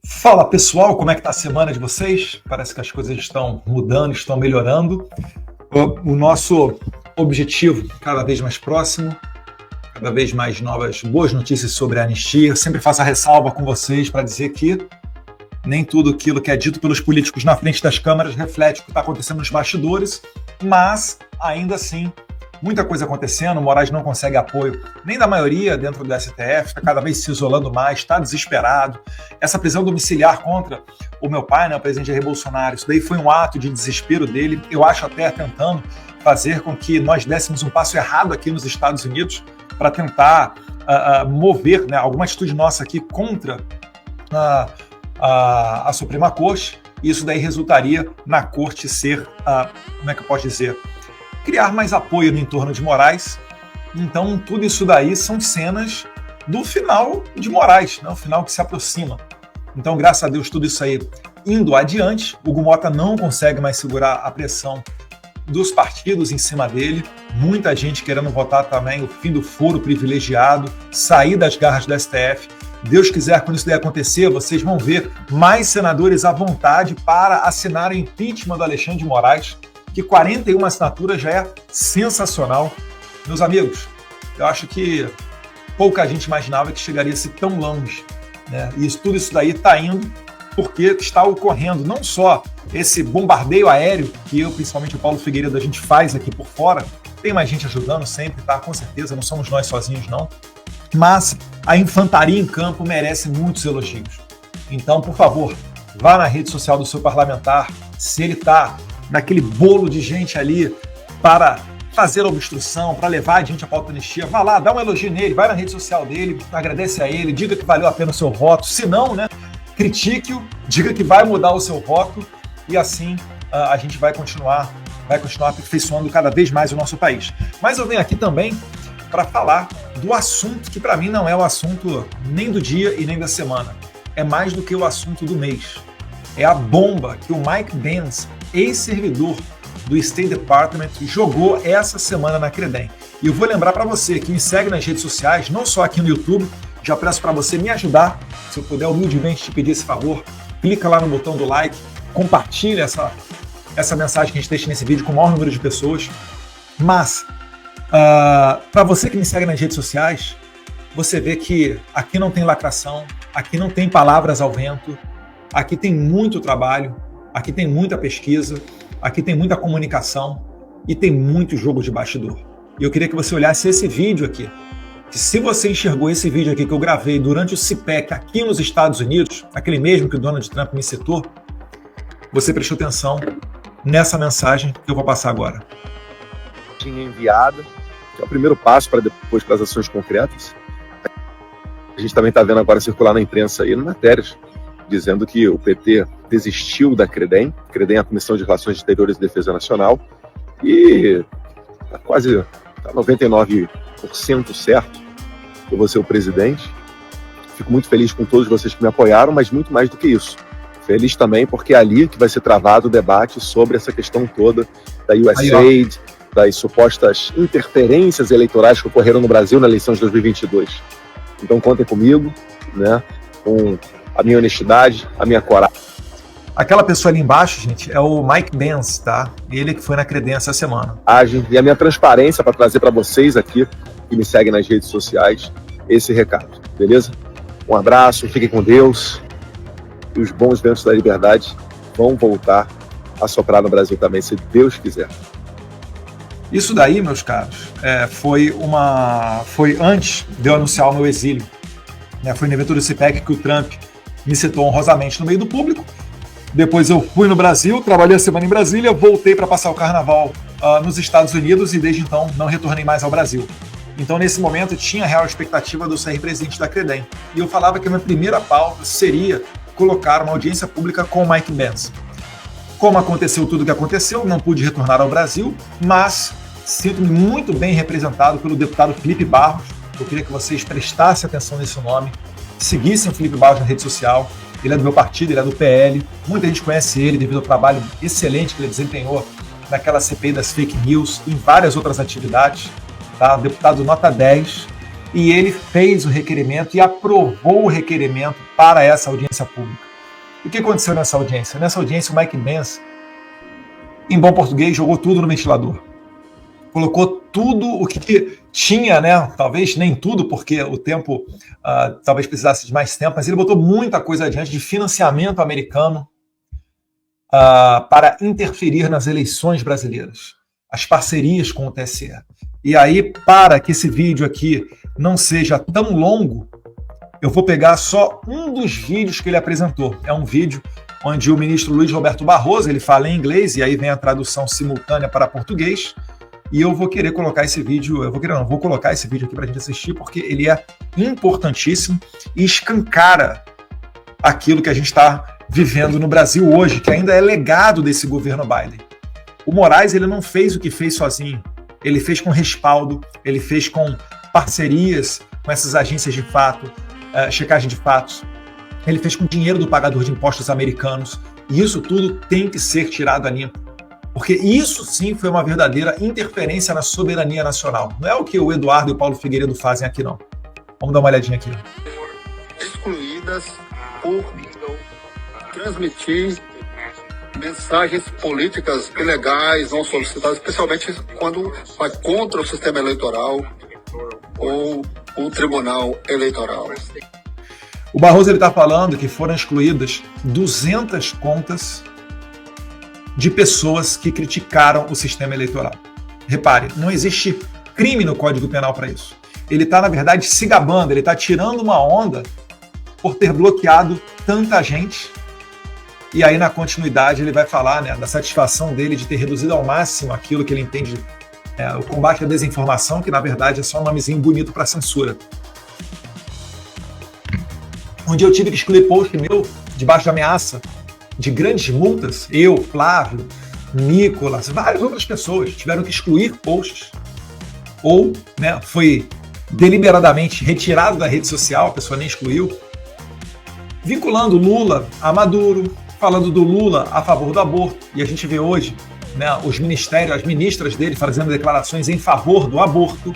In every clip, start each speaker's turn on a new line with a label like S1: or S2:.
S1: Fala pessoal, como é que tá a semana de vocês? Parece que as coisas estão mudando, estão melhorando. O nosso objetivo cada vez mais próximo, cada vez mais novas boas notícias sobre a anistia. Eu sempre faço a ressalva com vocês para dizer que nem tudo aquilo que é dito pelos políticos na frente das câmeras reflete o que está acontecendo nos bastidores, mas ainda assim muita coisa acontecendo. O Moraes não consegue apoio nem da maioria dentro do STF, está cada vez se isolando mais, está desesperado. Essa prisão domiciliar contra o meu pai, o presidente Jair Bolsonaro, isso daí foi um ato de desespero dele, eu acho até tentando fazer com que nós dessemos um passo errado aqui nos Estados Unidos para tentar mover alguma atitude nossa aqui contra a Suprema Corte. Isso daí resultaria na Corte ser, como é que eu posso dizer, criar mais apoio no entorno de Moraes. Então, tudo isso daí são cenas do final de Moraes, o final que se aproxima. Então, graças a Deus, tudo isso aí indo adiante. O Hugo Mota não consegue mais segurar a pressão dos partidos em cima dele. Muita gente querendo votar também o fim do foro privilegiado, sair das garras do STF. Deus quiser, quando isso daí acontecer, vocês vão ver mais senadores à vontade para assinar o impeachment do Alexandre de Moraes, que 41 assinaturas já é sensacional. Meus amigos, eu acho que pouca gente imaginava que chegaria-se tão longe, E tudo isso daí está indo porque está ocorrendo não só esse bombardeio aéreo que eu, principalmente o Paulo Figueiredo, a gente faz aqui por fora, tem mais gente ajudando sempre, tá? Com certeza, não somos nós sozinhos, não. Mas a infantaria em campo merece muitos elogios. Então, por favor, vá na rede social do seu parlamentar, se ele está naquele bolo de gente ali para fazer a obstrução, para levar adiante a pauta anistia, vá lá, dá um elogio nele, vai na rede social dele, agradece a ele, diga que valeu a pena o seu voto, se não, critique-o, diga que vai mudar o seu voto e assim a gente vai continuar aperfeiçoando cada vez mais o nosso país. Mas eu venho aqui também para falar do assunto que para mim não é o assunto nem do dia e nem da semana, é mais do que o assunto do mês. É a bomba que o Mike Pence, ex-servidor do State Department, jogou essa semana na Credem. E eu vou lembrar para você que me segue nas redes sociais, não só aqui no YouTube, já peço para você me ajudar, se eu puder humildemente te pedir esse favor, clica lá no botão do like, compartilha essa mensagem que a gente deixa nesse vídeo com o maior número de pessoas. Mas, para você que me segue nas redes sociais, você vê que aqui não tem lacração, aqui não tem palavras ao vento, aqui tem muito trabalho, aqui tem muita pesquisa, aqui tem muita comunicação e tem muito jogo de bastidor. E eu queria que você olhasse esse vídeo aqui. Que se você enxergou esse vídeo aqui que eu gravei durante o CPEC aqui nos Estados Unidos, aquele mesmo que o Donald Trump me citou, você prestou atenção nessa mensagem que eu vou passar agora.
S2: Enviada, que é o primeiro passo para depois para as ações concretas. A gente também está vendo agora circular na imprensa aí matérias dizendo que o PT desistiu da Credem. Credem é a Comissão de Relações Exteriores e Defesa Nacional, e está quase 99% certo que eu vou ser o presidente. Fico muito feliz com todos vocês que me apoiaram, mas muito mais do que isso. Feliz também porque é ali que vai ser travado o debate sobre essa questão toda da USAID, das supostas interferências eleitorais que ocorreram no Brasil na eleição de 2022. Então contem comigo, com a minha honestidade, a minha coragem.
S1: Aquela pessoa ali embaixo, gente, é o Mike Pence, tá? Ele que foi na Credem essa semana.
S2: E a minha transparência para trazer para vocês aqui, que me seguem nas redes sociais, esse recado, beleza? Um abraço, fiquem com Deus, e os bons ventos da liberdade vão voltar a soprar no Brasil também, se Deus quiser.
S1: Isso daí, meus caros, foi antes de eu anunciar o meu exílio. Foi no evento do CPEC que o Trump me citou honrosamente no meio do público. Depois eu fui no Brasil, trabalhei a semana em Brasília, voltei para passar o carnaval nos Estados Unidos e desde então não retornei mais ao Brasil. Então nesse momento eu tinha a real expectativa de eu ser presidente da Credem. E eu falava que a minha primeira pauta seria colocar uma audiência pública com o Mike Pence. Como aconteceu tudo o que aconteceu, não pude retornar ao Brasil, mas sinto-me muito bem representado pelo deputado Felipe Barros. Eu queria que vocês prestassem atenção nesse nome, seguissem o Felipe Barros na rede social. Ele é do meu partido, ele é do PL. Muita gente conhece ele devido ao trabalho excelente que ele desempenhou naquela CPI das fake news e em várias outras atividades. Tá? Deputado nota 10. E ele fez o requerimento e aprovou o requerimento para essa audiência pública. O que aconteceu nessa audiência? Nessa audiência, o Mike Pence, em bom português, jogou tudo no ventilador. Colocou tudo o que tinha, né? Talvez nem tudo, porque o tempo talvez precisasse de mais tempo, mas ele botou muita coisa adiante de financiamento americano para interferir nas eleições brasileiras, as parcerias com o TSE. E aí, para que esse vídeo aqui não seja tão longo, eu vou pegar só um dos vídeos que ele apresentou. É um vídeo onde o ministro Luiz Roberto Barroso, ele fala em inglês, e aí vem a tradução simultânea para português, e eu vou querer colocar esse vídeo, vou colocar esse vídeo aqui para a gente assistir, porque ele é importantíssimo e escancara aquilo que a gente está vivendo no Brasil hoje, que ainda é legado desse governo Biden. O Moraes, ele não fez o que fez sozinho, ele fez com respaldo, ele fez com parcerias com essas agências de fato, checagem de fatos, ele fez com dinheiro do pagador de impostos americanos, e isso tudo tem que ser tirado a limpo. Porque isso sim foi uma verdadeira interferência na soberania nacional. Não é o que o Eduardo e o Paulo Figueiredo fazem aqui, não. Vamos dar uma olhadinha aqui.
S3: Excluídas por transmitir mensagens políticas ilegais, não solicitadas, especialmente quando vai contra o sistema eleitoral ou o Tribunal Eleitoral.
S1: O Barroso está falando que foram excluídas 200 contas de pessoas que criticaram o sistema eleitoral. Repare, não existe crime no Código Penal para isso. Ele está, na verdade, se gabando, ele está tirando uma onda por ter bloqueado tanta gente. E aí, na continuidade, ele vai falar, né, da satisfação dele de ter reduzido ao máximo aquilo que ele entende, o combate à desinformação, que, na verdade, é só um nomezinho bonito para censura. Onde eu tive que excluir post meu, debaixo de ameaça de grandes multas, eu, Flávio, Nicolas, várias outras pessoas tiveram que excluir posts, ou, né, foi deliberadamente retirado da rede social, a pessoa nem excluiu, vinculando Lula a Maduro, falando do Lula a favor do aborto, e a gente vê hoje, né, os ministérios, as ministras dele fazendo declarações em favor do aborto.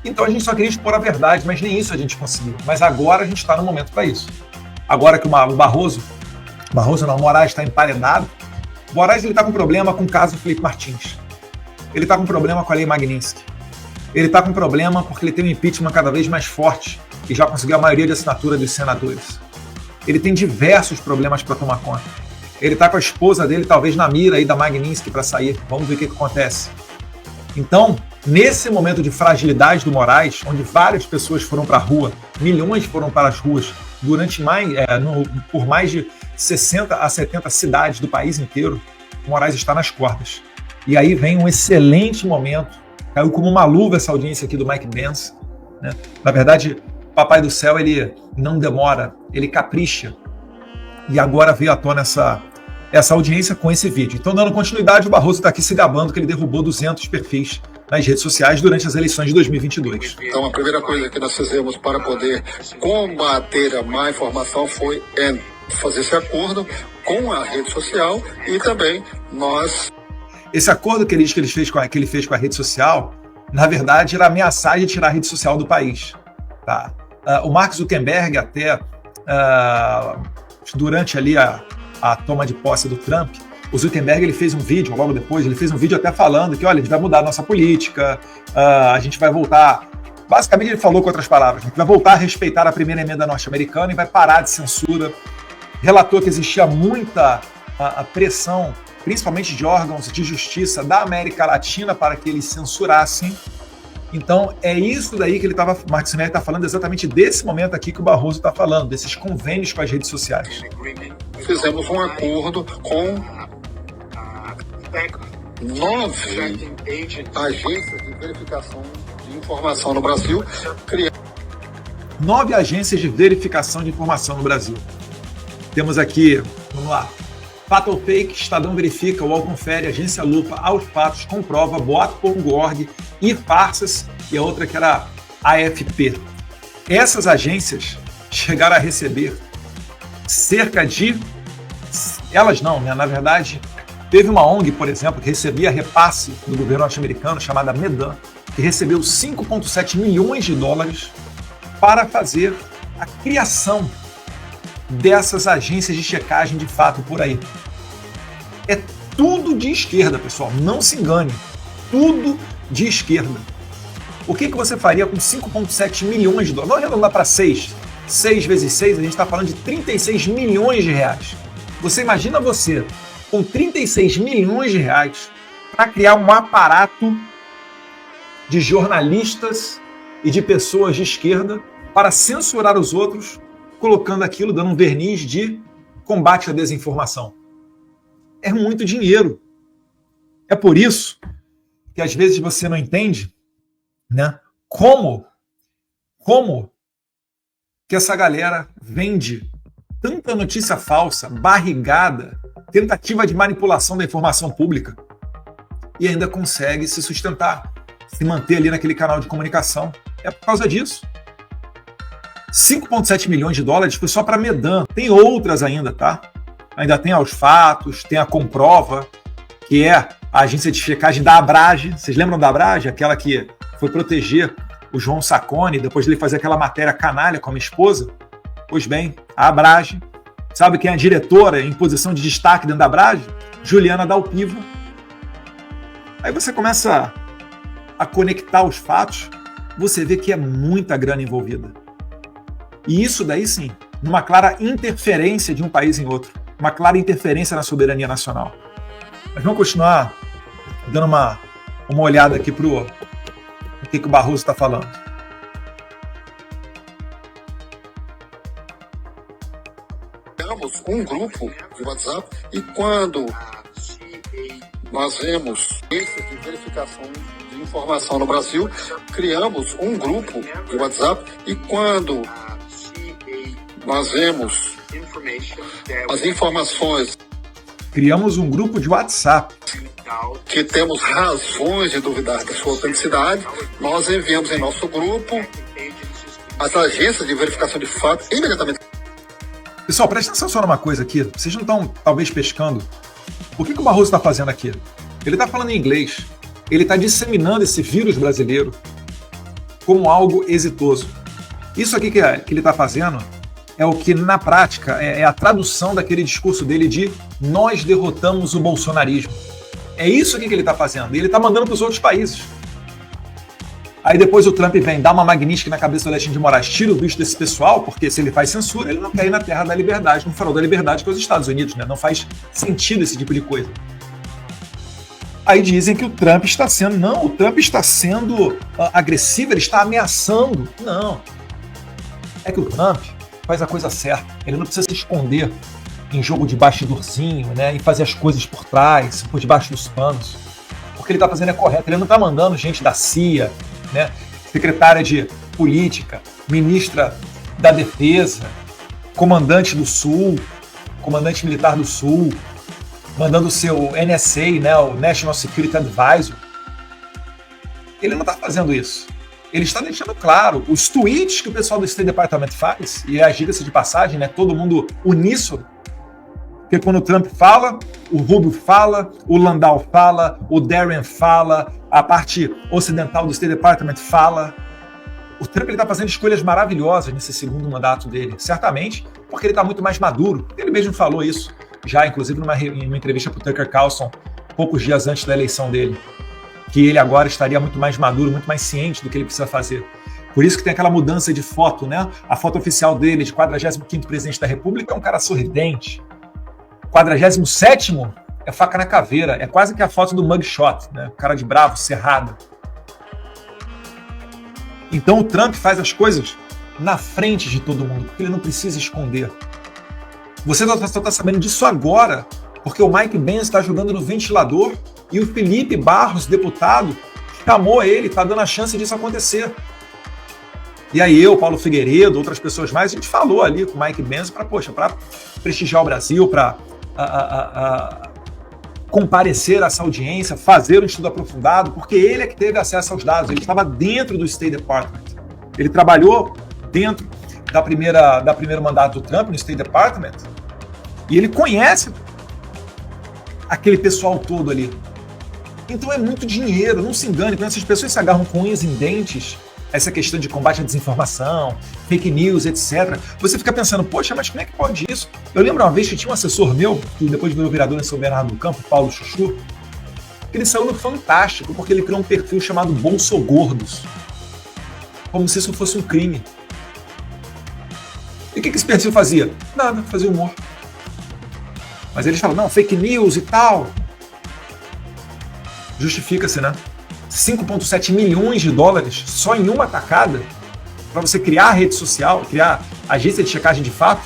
S1: Então a gente só queria expor a verdade, mas nem isso a gente conseguiu. Mas agora a gente está no momento para isso. Agora que o Moraes está emparedado, o Moraes está com problema com o caso Felipe Martins. Ele está com problema com a lei Magnitsky. Ele está com problema porque ele tem um impeachment cada vez mais forte e já conseguiu a maioria de assinatura dos senadores. Ele tem diversos problemas para tomar conta. Ele está com a esposa dele, talvez na mira aí da Magnitsky para sair. Vamos ver o que acontece. Então, nesse momento de fragilidade do Moraes, onde várias pessoas foram para a rua, milhões foram para as ruas, por mais de 60 a 70 cidades do país inteiro, o Moraes está nas cordas. E aí vem um excelente momento, caiu como uma luva essa audiência aqui do Mike Pence, né? Na verdade, Papai do Céu, ele não demora, ele capricha. E agora veio à tona essa audiência com esse vídeo. Então, dando continuidade, o Barroso está aqui se gabando que ele derrubou 200 perfis nas redes sociais durante as eleições de 2022.
S3: Então, a primeira coisa que nós fizemos para poder combater a má informação foi fazer esse acordo com a rede social e também nós...
S1: Esse acordo que ele fez com a rede social, na verdade, era ameaçar de tirar a rede social do país. Tá? O Mark Zuckerberg até, durante ali a toma de posse do Trump, o Zuckerberg ele fez um vídeo, logo depois, ele fez um vídeo até falando que, olha, a gente vai mudar a nossa política, a gente vai voltar... Basicamente, ele falou com outras palavras, a gente vai voltar a respeitar a primeira emenda norte-americana e vai parar de censura. Relatou que existia muita pressão, principalmente de órgãos de justiça da América Latina para que eles censurassem. Então, é isso daí que Mark Zuckerberg está falando, exatamente desse momento aqui que o Barroso está falando, desses convênios com as redes sociais.
S3: Fizemos um acordo com 9 agências de verificação de informação no Brasil.
S1: 9 agências de verificação de informação no Brasil. Temos aqui, vamos lá, Fato ou Fake, Estadão Verifica, UOL Confere, Agência Lupa, Aos Fatos, Comprova, Boato.org e Farsas, e a outra que era a AFP. Essas agências chegaram a receber cerca de... Elas não, né? Na verdade, teve uma ONG, por exemplo, que recebia repasse do governo norte-americano, chamada Medan, que recebeu 5,7 milhões de dólares para fazer a criação dessas agências de checagem de fato por aí. É tudo de esquerda, pessoal, não se engane, tudo de esquerda. O que você faria com 5,7 milhões de dólares? Vamos arredondar para 6. 6 vezes 6, a gente está falando de 36 milhões de reais. Você imagina você com 36 milhões de reais para criar um aparato de jornalistas e de pessoas de esquerda para censurar os outros, colocando aquilo, dando um verniz de combate à desinformação. É muito dinheiro. É por isso que às vezes você não entende, né, como que essa galera vende tanta notícia falsa, barrigada, tentativa de manipulação da informação pública e ainda consegue se sustentar, se manter ali naquele canal de comunicação. É por causa disso. 5,7 milhões de dólares foi só para a Medan. Tem outras ainda, tá? Ainda tem Aos Fatos, tem a Comprova, que é a agência de checagem da Abrage. Vocês lembram da Abrage? Aquela que foi proteger o João Sacconi, depois dele fazer aquela matéria canalha com a minha esposa? Pois bem, a Abrage. Sabe quem é a diretora em posição de destaque dentro da Abrage? Juliana Dalpiva. Aí você começa a conectar os fatos, você vê que é muita grana envolvida. E isso daí sim, numa clara interferência de um país em outro, uma clara interferência na soberania nacional. Mas vamos continuar dando uma olhada aqui para o que o Barroso está falando.
S3: Temos um grupo de WhatsApp e quando nós vemos esse de verificação de informação no Brasil, criamos um grupo de WhatsApp e quando nós vemos as informações,
S1: criamos um grupo de WhatsApp
S3: que temos razões de duvidar da sua autenticidade, nós enviamos em nosso grupo as agências de verificação de fato imediatamente.
S1: Pessoal, presta atenção só numa coisa aqui. Vocês não estão, talvez, pescando. O que o Barroso está fazendo aqui? Ele está falando em inglês. Ele está disseminando esse vírus brasileiro como algo exitoso. Isso aqui que ele está fazendo é o que, na prática, é a tradução daquele discurso dele de nós derrotamos o bolsonarismo. É isso aqui que ele está fazendo. E ele está mandando para os outros países. Aí depois o Trump vem dar uma magnífica na cabeça do Alexandre de Moraes, tira o bicho desse pessoal, porque se ele faz censura, ele não quer ir na terra da liberdade, no farol da liberdade, que é os Estados Unidos, né? Não faz sentido esse tipo de coisa. Aí dizem que o Trump está sendo... Não, o Trump está sendo agressivo, ele está ameaçando. Não. É que o Trump faz a coisa certa. Ele não precisa se esconder em jogo de bastidorzinho, né? E fazer as coisas por trás, por debaixo dos panos. O que ele está fazendo é correto. Ele não está mandando gente da CIA, né? Secretária de Política, ministra da Defesa, comandante do Sul, comandante militar do Sul, mandando o seu NSA, né, o National Security Advisor. Ele não está fazendo isso. Ele está deixando claro os tweets que o pessoal do State Department faz, e é, diga-se de passagem, né, todo mundo uníssono, porque quando o Trump fala, o Rubio fala, o Landau fala, o Darren fala, a parte ocidental do State Department fala. O Trump está fazendo escolhas maravilhosas nesse segundo mandato dele, certamente, porque ele está muito mais maduro. Ele mesmo falou isso, já inclusive numa entrevista para o Tucker Carlson, poucos dias antes da eleição dele, que ele agora estaria muito mais maduro, muito mais ciente do que ele precisa fazer. Por isso que tem aquela mudança de foto, né? A foto oficial dele, de 45º presidente da República, é um cara sorridente. 47º é faca na caveira, é quase que a foto do mugshot, né? Cara de bravo, cerrado. Então o Trump faz as coisas na frente de todo mundo, porque ele não precisa esconder. Você só está sabendo disso agora, porque o Mike Pence está jogando no ventilador e o Felipe Barros, deputado, chamou ele, está dando a chance disso acontecer. E aí eu, Paulo Figueiredo, outras pessoas mais, a gente falou ali com o Mike Pence para prestigiar o Brasil, para comparecer a essa audiência, fazer um estudo aprofundado, porque ele é que teve acesso aos dados, ele estava dentro do State Department. Ele trabalhou dentro da primeiro mandato do Trump no State Department e ele conhece aquele pessoal todo ali. Então é muito dinheiro, não se engane, quando essas pessoas se agarram com unhas em dentes, essa questão de combate à desinformação, fake news, etc., você fica pensando, poxa, mas como é que pode isso? Eu lembro uma vez que tinha um assessor meu, que depois virou vereador em São Bernardo do Campo, Paulo Chuchu, que ele saiu no Fantástico porque ele criou um perfil chamado Bolsogordos, como se isso fosse um crime. E o que esse perfil fazia? Nada, fazia humor. Mas eles falam, não, fake news e tal. Justifica-se, né? 5,7 milhões de dólares só em uma tacada para você criar a rede social, criar agência de checagem de fato,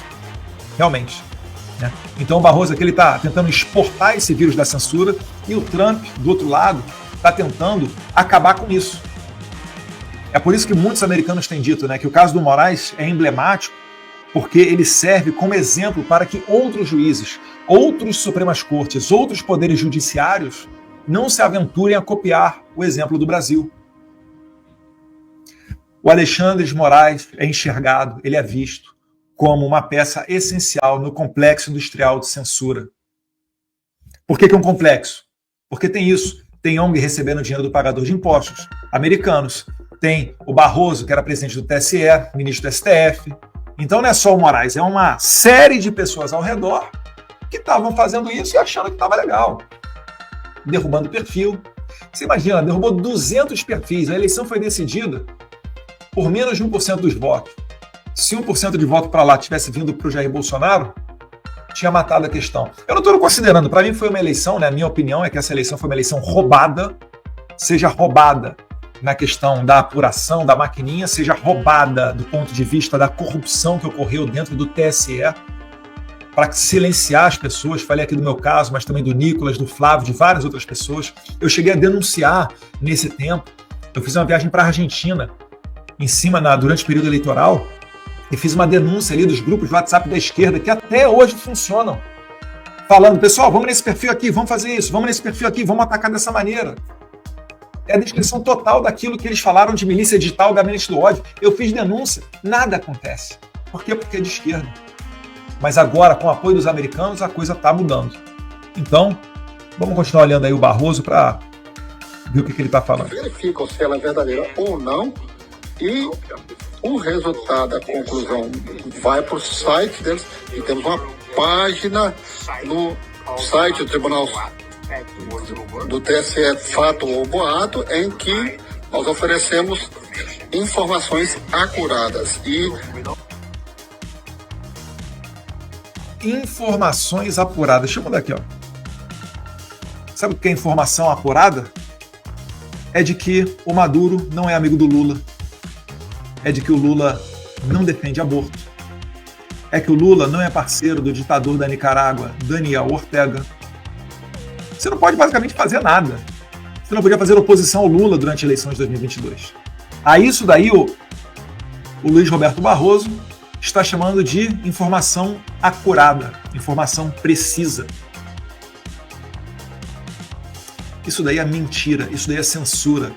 S1: realmente. Né? Então o Barroso aqui está tentando exportar esse vírus da censura e o Trump, do outro lado, está tentando acabar com isso. É por isso que muitos americanos têm dito, né, que o caso do Moraes é emblemático, porque ele serve como exemplo para que outros juízes, outros Supremas Cortes, outros poderes judiciários não se aventurem a copiar o exemplo do Brasil. O Alexandre de Moraes é enxergado, ele é visto como uma peça essencial no complexo industrial de censura. Por que é um complexo? Porque tem isso. Tem ONG recebendo dinheiro do pagador de impostos, americanos. Tem o Barroso, que era presidente do TSE, ministro do STF. Então não é só o Moraes, é uma série de pessoas ao redor que estavam fazendo isso e achando que estava legal. Derrubando perfil. Você imagina, derrubou 200 perfis. A eleição foi decidida por menos de 1% dos votos. Se 1% de voto para lá tivesse vindo para o Jair Bolsonaro, tinha matado a questão. Eu não estou considerando, para mim foi uma eleição, né? A minha opinião é que essa eleição foi uma eleição roubada, seja roubada na questão da apuração, da maquininha, seja roubada do ponto de vista da corrupção que ocorreu dentro do TSE, para silenciar as pessoas. Falei aqui do meu caso, mas também do Nicolas, do Flávio, de várias outras pessoas. Eu cheguei a denunciar nesse tempo. Eu fiz uma viagem para a Argentina, durante o período eleitoral, e fiz uma denúncia ali dos grupos de WhatsApp da esquerda, que até hoje funcionam, falando, pessoal, vamos nesse perfil aqui, vamos fazer isso, vamos nesse perfil aqui, vamos atacar dessa maneira. É a descrição total daquilo que eles falaram de milícia digital, gabinete do ódio. Eu fiz denúncia, nada acontece. Por quê? Porque é de esquerda. Mas agora, com o apoio dos americanos, a coisa está mudando. Então, vamos continuar olhando aí o Barroso para ver o que ele está falando.
S3: Verificam se ela é verdadeira ou não, e o resultado, a conclusão, vai para o site deles, e temos uma página no site do Tribunal do TSE, Fato ou Boato, em que nós oferecemos informações acuradas e
S1: informações apuradas. Deixa eu mudar aqui, ó. Sabe o que é informação apurada? É de que o Maduro não é amigo do Lula. É de que o Lula não defende aborto. É que o Lula não é parceiro do ditador da Nicarágua, Daniel Ortega. Você não pode basicamente fazer nada. Você não podia fazer oposição ao Lula durante a eleição de 2022. A isso daí o Luiz Roberto Barroso está chamando de informação acurada, informação precisa. Isso daí é mentira, isso daí é censura,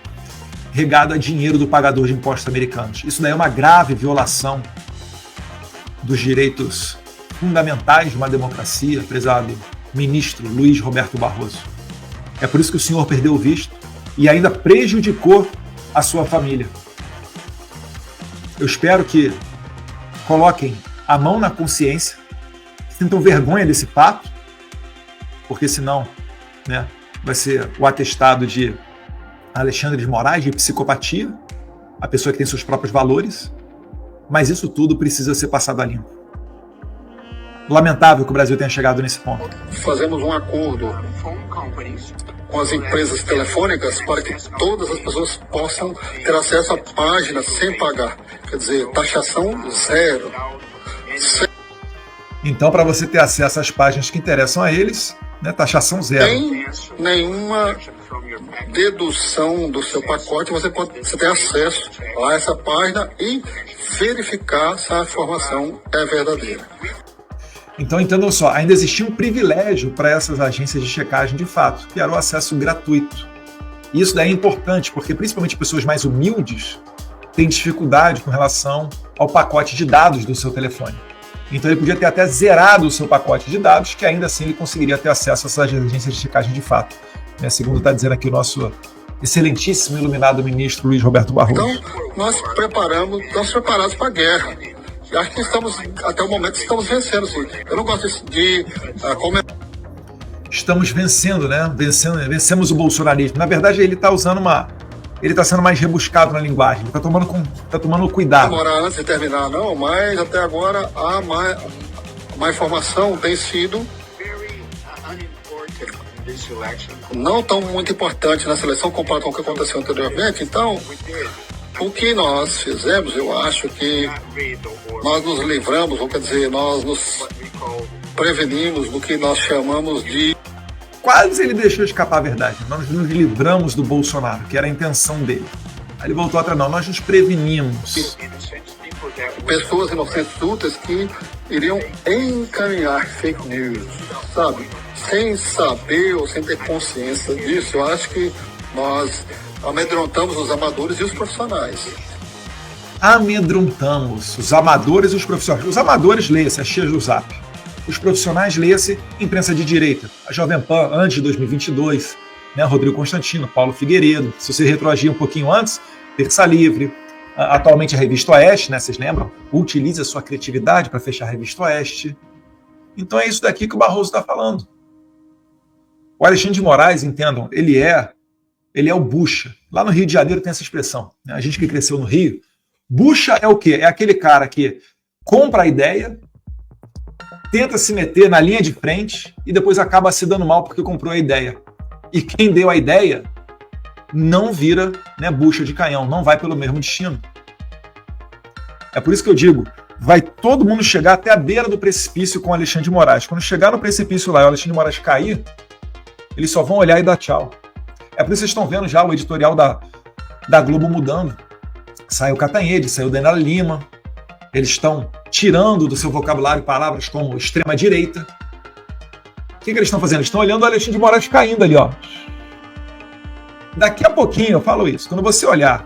S1: regado a dinheiro do pagador de impostos americanos. Isso daí é uma grave violação dos direitos fundamentais de uma democracia, prezado ministro Luiz Roberto Barroso. É por isso que o senhor perdeu o visto e ainda prejudicou a sua família. Eu espero que coloquem a mão na consciência, sintam vergonha desse fato, porque senão, né, vai ser o atestado de Alexandre de Moraes, de psicopatia, a pessoa que tem seus próprios valores, mas isso tudo precisa ser passado a limpo. Lamentável que o Brasil tenha chegado nesse ponto.
S3: Fazemos um acordo com as empresas telefônicas para que todas as pessoas possam ter acesso à página sem pagar. Quer dizer, taxação zero.
S1: Então, para você ter acesso às páginas que interessam a eles, né, taxação zero.
S3: Tem nenhuma dedução do seu pacote, você tem acesso a essa página e verificar se a informação é verdadeira.
S1: Então, entendam só, ainda existia um privilégio para essas agências de checagem de fato, que era o acesso gratuito. E isso daí é importante, porque principalmente pessoas mais humildes têm dificuldade com relação ao pacote de dados do seu telefone. Então ele podia ter até zerado o seu pacote de dados, que ainda assim ele conseguiria ter acesso a essas agências de checagem de fato. Segundo está dizendo aqui o nosso excelentíssimo e iluminado ministro Luiz Roberto Barroso.
S3: Então, nós estamos preparados para a guerra. E acho que até o momento, estamos vencendo, sim. Eu não gosto de comentar.
S1: Estamos vencendo, né? Vencemos o bolsonarismo. Na verdade, ele está sendo mais rebuscado na linguagem. Ele está tomando cuidado.
S3: Demorar antes de terminar, não, mas até agora a má informação tem sido não tão muito importante na seleção comparado com o que aconteceu anteriormente. Então, o que nós fizemos, eu acho que nós nos livramos, ou quer dizer, nós nos prevenimos do que nós chamamos de...
S1: Quase ele deixou escapar a verdade. Nós nos livramos do Bolsonaro, que era a intenção dele. Aí ele voltou atrás, não, nós nos prevenimos.
S3: Pessoas inocentes úteis que iriam encaminhar fake news, sabe? Sem saber ou sem ter consciência disso. Eu acho que nós amedrontamos os amadores e os profissionais.
S1: Amedrontamos os amadores e os profissionais. Os amadores, leia-se, as tias do Zap. Os profissionais, leia-se, imprensa de direita. A Jovem Pan, antes de 2022, né? Rodrigo Constantino, Paulo Figueiredo. Se você retroagir um pouquinho antes, Terça Livre. Atualmente a Revista Oeste, né? Vocês lembram? Utilize a sua criatividade para fechar a Revista Oeste. Então é isso daqui que o Barroso está falando. O Alexandre de Moraes, entendam, ele é o bucha. Lá no Rio de Janeiro tem essa expressão, né? A gente que cresceu no Rio, bucha é o quê? É aquele cara que compra a ideia, tenta se meter na linha de frente e depois acaba se dando mal porque comprou a ideia. E quem deu a ideia não vira, né, bucha de canhão, não vai pelo mesmo destino. É por isso que eu digo, vai todo mundo chegar até a beira do precipício com o Alexandre de Moraes. Quando chegar no precipício lá e o Alexandre de Moraes cair, eles só vão olhar e dar tchau. É por isso que vocês estão vendo já o editorial da Globo mudando. Saiu Catanhede, saiu Daniela Lima. Eles estão tirando do seu vocabulário palavras como extrema-direita. O que eles estão fazendo? Eles estão olhando o Alexandre de Moraes caindo ali, ó. Daqui a pouquinho eu falo isso. Quando você olhar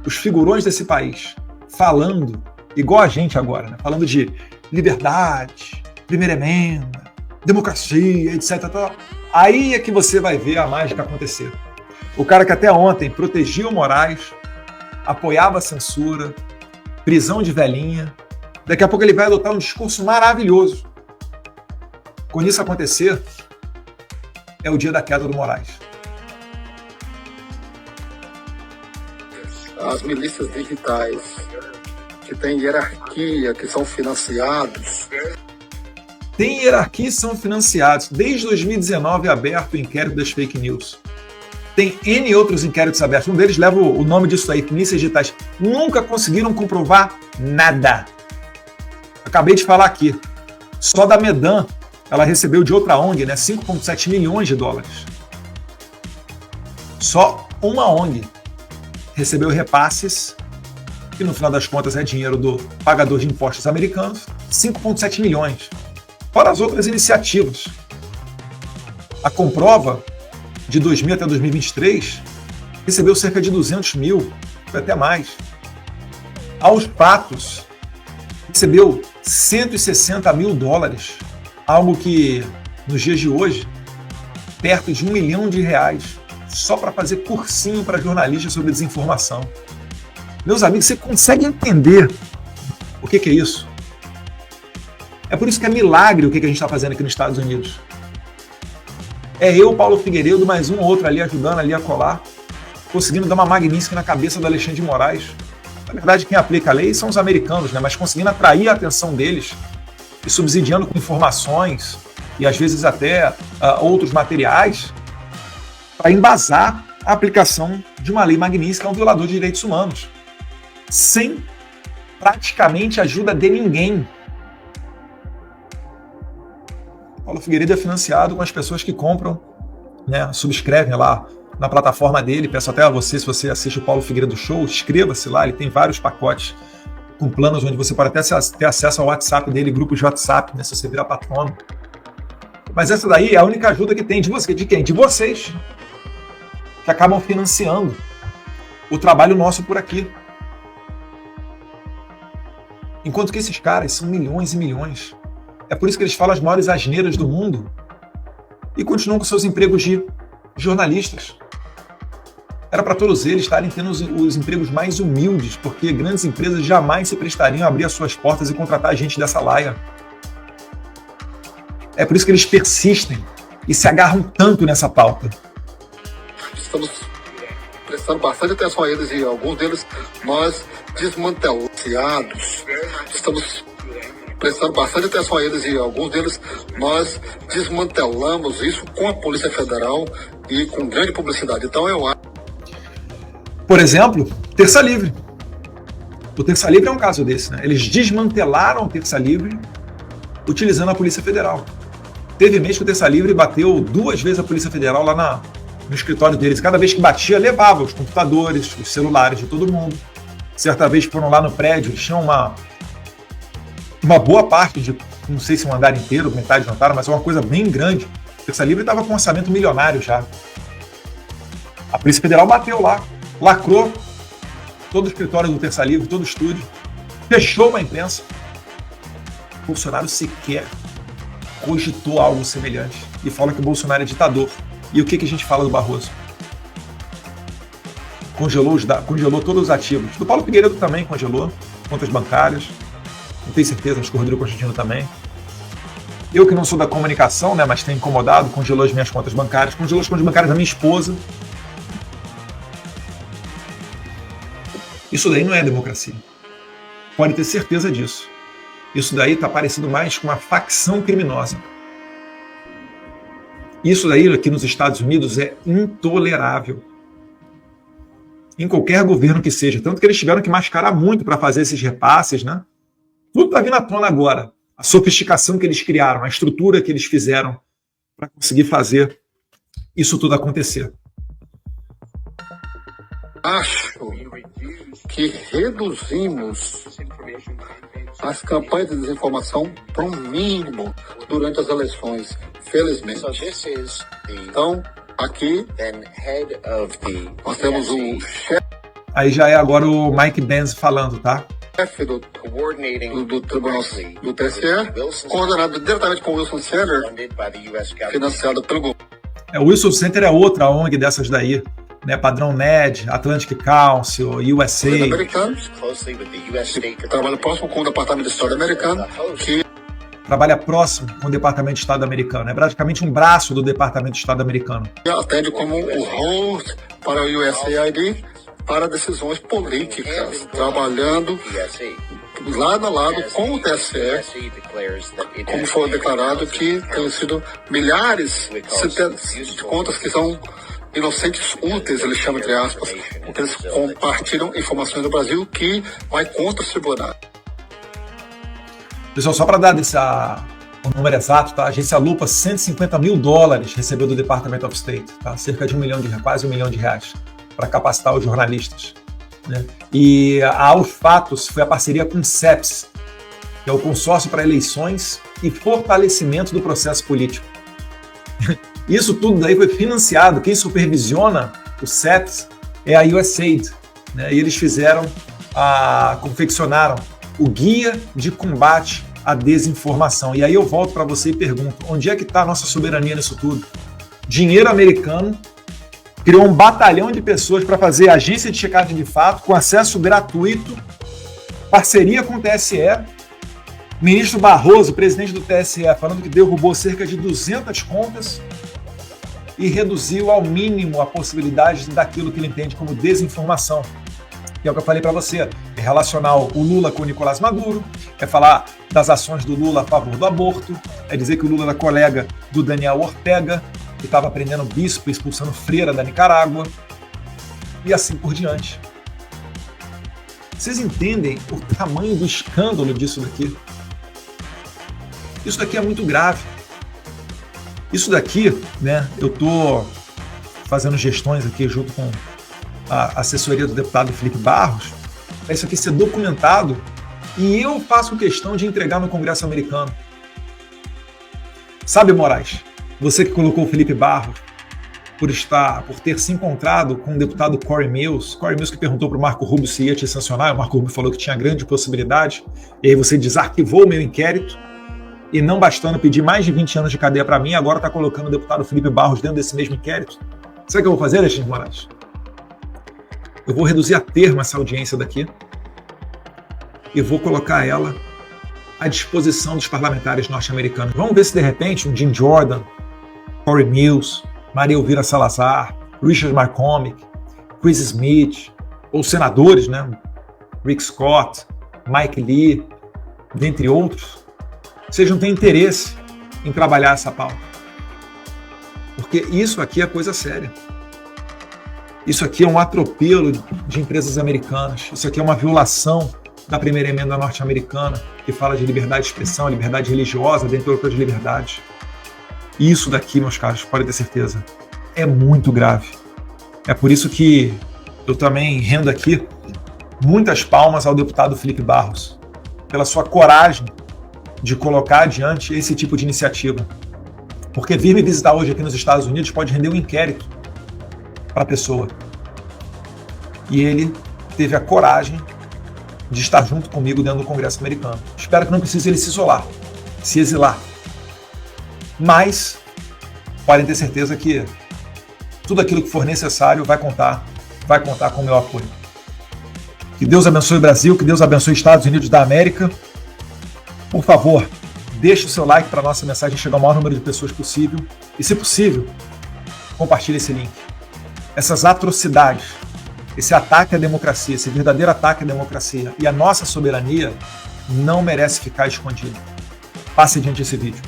S1: os figurões desse país falando, igual a gente agora, né? Falando de liberdade, primeira emenda, democracia, etc. Aí é que você vai ver a mágica acontecer. O cara que até ontem protegia o Moraes, apoiava a censura, prisão de velhinha, daqui a pouco ele vai adotar um discurso maravilhoso. Quando isso acontecer, é o dia da queda do Moraes.
S3: As milícias digitais, que têm hierarquia, que são financiados.
S1: Tem hierarquia e são financiados. Desde 2019 é aberto o inquérito das fake news. Tem N outros inquéritos abertos. Um deles leva o nome disso aí, milícias digitais. Nunca conseguiram comprovar nada. Acabei de falar aqui. Só da Medan, ela recebeu de outra ONG, né, 5,7 milhões de dólares. Só uma ONG recebeu repasses, que no final das contas é dinheiro do pagador de impostos americanos, 5,7 milhões. Fora as outras iniciativas. A Comprova, de 2000 até 2023, recebeu cerca de 200 mil, foi até mais. Aos Patos, recebeu 160 mil dólares, algo que, nos dias de hoje, perto de R$1 milhão, só para fazer cursinho para jornalistas sobre desinformação. Meus amigos, você consegue entender o que é isso? É por isso que é milagre o que a gente está fazendo aqui nos Estados Unidos. É eu, Paulo Figueiredo, mais um ou outro ali ajudando ali a colar, conseguindo dar uma magnífica na cabeça do Alexandre de Moraes. Na verdade, quem aplica a lei são os americanos, né? Mas conseguindo atrair a atenção deles e subsidiando com informações e às vezes até outros materiais para embasar a aplicação de uma lei magnífica a um violador de direitos humanos, sem praticamente ajuda de ninguém. Paulo Figueiredo é financiado com as pessoas que compram, né, subscrevem lá na plataforma dele. Peço até a você, se você assiste o Paulo Figueiredo Show, inscreva-se lá, ele tem vários pacotes com planos onde você pode até ter acesso ao WhatsApp dele, grupos de WhatsApp, né, se você virar patrono. Mas essa daí é a única ajuda que tem de você, de quem? De vocês, que acabam financiando o trabalho nosso por aqui. Enquanto que esses caras são milhões e milhões. É por isso que eles falam as maiores asneiras do mundo e continuam com seus empregos de jornalistas. Era para todos eles estarem tendo os empregos mais humildes, porque grandes empresas jamais se prestariam a abrir as suas portas e contratar gente dessa laia. É por isso que eles persistem e se agarram tanto nessa pauta.
S3: Estamos prestando bastante atenção a eles e alguns deles nós desmantelamos. Estamos prestando bastante atenção a eles e alguns deles nós desmantelamos isso com a Polícia Federal e com grande publicidade. Então eu acho.
S1: Por exemplo, Terça Livre. O Terça Livre é um caso desse, né? Eles desmantelaram o Terça Livre utilizando a Polícia Federal. Teve mês que o Terça Livre bateu 2 vezes a Polícia Federal lá no escritório deles. Cada vez que batia, levava os computadores, os celulares de todo mundo. Certa vez foram lá no prédio, eles tinham uma boa parte de, não sei se um andar inteiro, metade do andar, mas é uma coisa bem grande. O Terça Livre estava com um orçamento milionário já. A Polícia Federal bateu lá, lacrou todo o escritório do Terça Livre, todo o estúdio, fechou a imprensa. O Bolsonaro sequer cogitou algo semelhante e fala que o Bolsonaro é ditador. E o que a gente fala do Barroso? Congelou todos os ativos. Do Paulo Figueiredo também congelou, contas bancárias. Não tenho certeza, acho que o Rodrigo Constantino também. Eu que não sou da comunicação, né, mas tenho incomodado, congelou as minhas contas bancárias, congelou as contas bancárias da minha esposa. Isso daí não é democracia. Pode ter certeza disso. Isso daí está parecendo mais com uma facção criminosa. Isso daí aqui nos Estados Unidos é intolerável. Em qualquer governo que seja. Tanto que eles tiveram que mascarar muito para fazer esses repasses, né? Tudo está vindo à tona agora. A sofisticação que eles criaram, a estrutura que eles fizeram para conseguir fazer isso tudo acontecer.
S3: Acho que reduzimos as campanhas de desinformação para um mínimo durante as eleições, felizmente. Então, aqui nós temos o chefe.
S1: Aí já é agora o Mike Benz falando, tá?
S3: Chefe do Tribunal do TSE, coordenado diretamente com o Wilson Center, financiado pelo governo.
S1: O Wilson Center é outra ONG dessas daí, né? Padrão NED, Atlantic Council, USA.
S3: Que trabalha próximo com o Departamento de Estado americano, que
S1: trabalha próximo com o Departamento de Estado americano. É praticamente um braço do Departamento de Estado americano.
S3: atende como o host para o USAID para decisões políticas, trabalhando lado a lado com o TSE, como foi declarado que tem sido milhares de contas que são inocentes úteis, eles chamam entre aspas, porque eles compartilham informações do Brasil que vai contra os tribunais.
S1: Pessoal, só para dar o número exato, tá? A agência Lupa, $150 mil recebeu do Department of State, tá? Cerca de quase R$1 milhão para capacitar os jornalistas, né? E aos fatos foi a parceria com o CEPS, que é o Consórcio para Eleições e Fortalecimento do Processo Político. Isso tudo daí foi financiado. Quem supervisiona o CEPS é a USAID, né? E eles confeccionaram o Guia de Combate à Desinformação. E aí eu volto para você e pergunto, onde é que está a nossa soberania nisso tudo? Dinheiro americano criou um batalhão de pessoas para fazer agência de checagem de fato, com acesso gratuito, parceria com o TSE, ministro Barroso, presidente do TSE, falando que derrubou cerca de 200 contas e reduziu ao mínimo a possibilidade daquilo que ele entende como desinformação. Que é o que eu falei para você, é relacionar o Lula com o Nicolás Maduro, é falar das ações do Lula a favor do aborto, é dizer que o Lula era colega do Daniel Ortega, que estava prendendo bispo e expulsando freira da Nicarágua, e assim por diante. Vocês entendem o tamanho do escândalo disso daqui? Isso daqui é muito grave. Isso daqui, né, eu estou fazendo gestões aqui junto com a assessoria do deputado Felipe Barros, para isso aqui ser documentado, e eu faço questão de entregar no Congresso americano. Sabe, Moraes, você que colocou o Felipe Barros por ter se encontrado com o deputado Corey Mills que perguntou para o Marco Rubio se ia te sancionar, o Marco Rubio falou que tinha grande possibilidade, e aí você desarquivou o meu inquérito, e não bastando pedir mais de 20 anos de cadeia para mim, agora está colocando o deputado Felipe Barros dentro desse mesmo inquérito. Sabe o que eu vou fazer, Alexandre Moraes? Eu vou reduzir a termo essa audiência daqui e vou colocar ela à disposição dos parlamentares norte-americanos. Vamos ver se de repente um Jim Jordan, Corey Mills, Maria Elvira Salazar, Richard McCormick, Chris Smith, ou senadores, né? Rick Scott, Mike Lee, dentre outros, vocês não têm interesse em trabalhar essa pauta. Porque isso aqui é coisa séria. Isso aqui é um atropelo de empresas americanas. Isso aqui é uma violação da primeira emenda norte-americana, que fala de liberdade de expressão, liberdade religiosa, dentre outras liberdades. Isso daqui, meus caros, podem ter certeza, é muito grave. É por isso que eu também rendo aqui muitas palmas ao deputado Felipe Barros, pela sua coragem de colocar adiante esse tipo de iniciativa. Porque vir me visitar hoje aqui nos Estados Unidos pode render um inquérito para a pessoa. E ele teve a coragem de estar junto comigo dentro do Congresso americano. Espero que não precise ele se isolar, se exilar. Mas podem ter certeza que tudo aquilo que for necessário vai contar com o meu apoio. Que Deus abençoe o Brasil, que Deus abençoe os Estados Unidos da América. Por favor, deixe o seu like para a nossa mensagem chegar ao maior número de pessoas possível. E, se possível, compartilhe esse link. Essas atrocidades, esse ataque à democracia, esse verdadeiro ataque à democracia e à nossa soberania não merece ficar escondido. Passe adiante esse vídeo.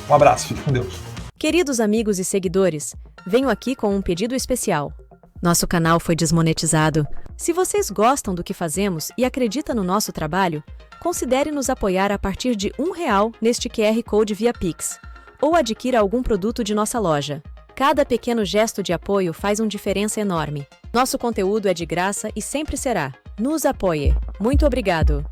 S1: Um abraço, fique com Deus.
S4: Queridos amigos e seguidores, venho aqui com um pedido especial. Nosso canal foi desmonetizado. Se vocês gostam do que fazemos e acreditam no nosso trabalho, considere nos apoiar a partir de R$1 neste QR Code via Pix, ou adquira algum produto de nossa loja. Cada pequeno gesto de apoio faz uma diferença enorme. Nosso conteúdo é de graça e sempre será. Nos apoie. Muito obrigado!